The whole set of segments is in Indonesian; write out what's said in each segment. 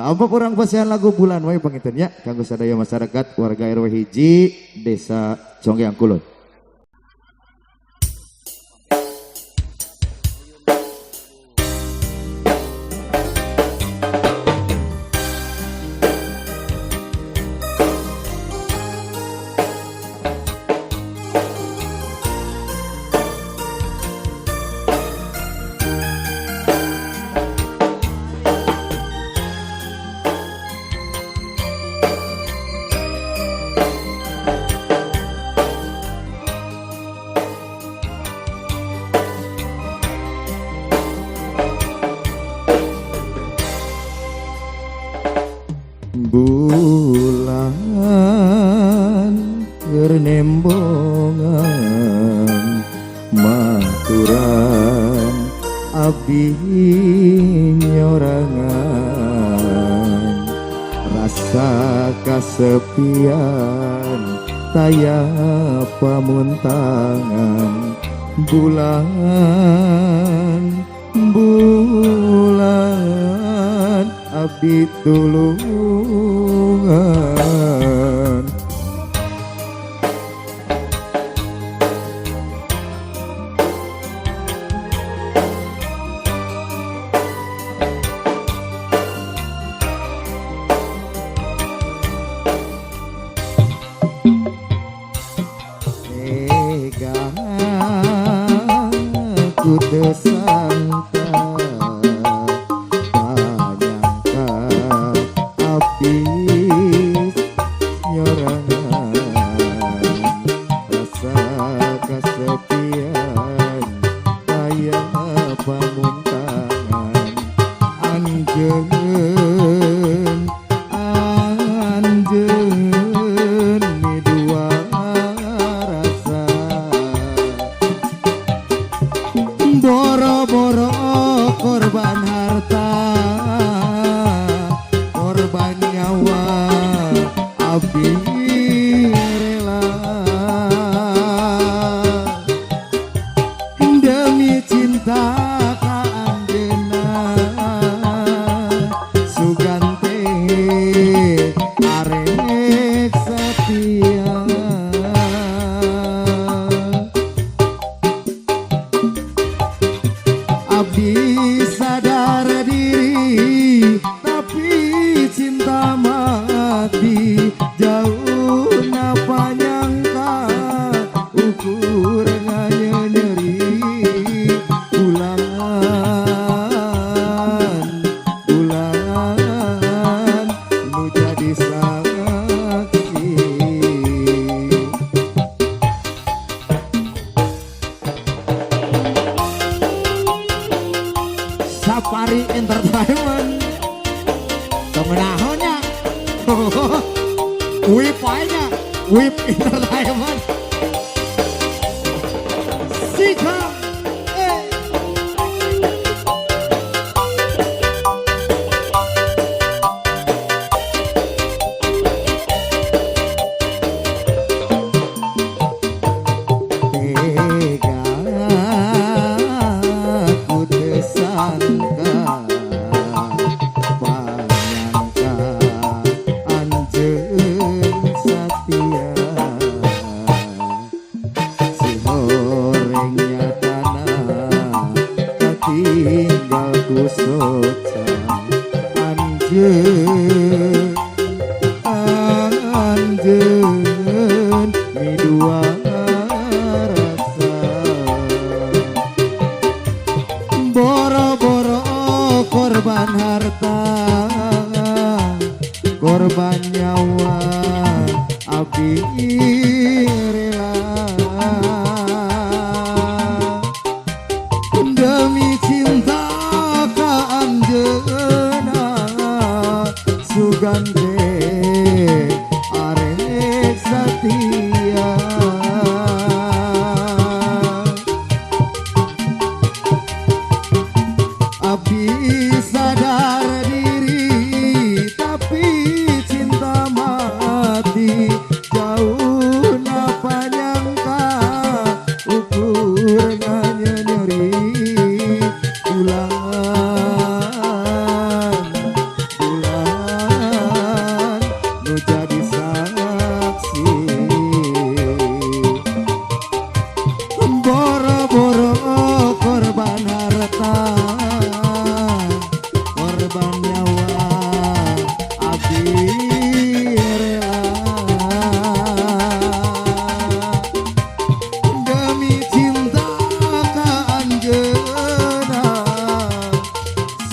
Apa kurang pasihan lagu bulan wae pangintennya kanggo sadaya masyarakat warga RW hiji Desa Conggeang Kulon. Bulan nembongan maturan abdi nyorangan rasa kasepian taya pamuntangan bulan abdi tulungan. Tega ku teu sangka boro-boro korban harta korban nyawa abdi rela demi cinta ka anjeunna sugante arek setia. Abdi sadar diri tapi cinta mati jauh napa nyangka ukur nyeri bulan nu jadi saksi. Safari Entertainment kemenangannya WIP aja WIP Entertainment Sika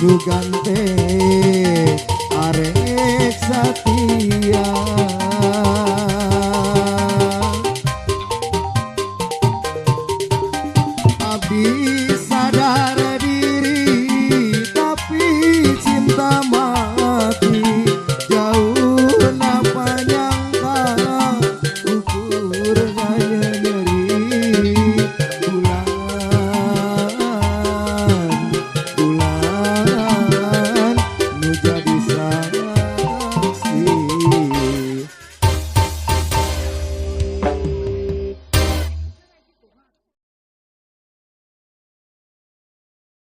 juga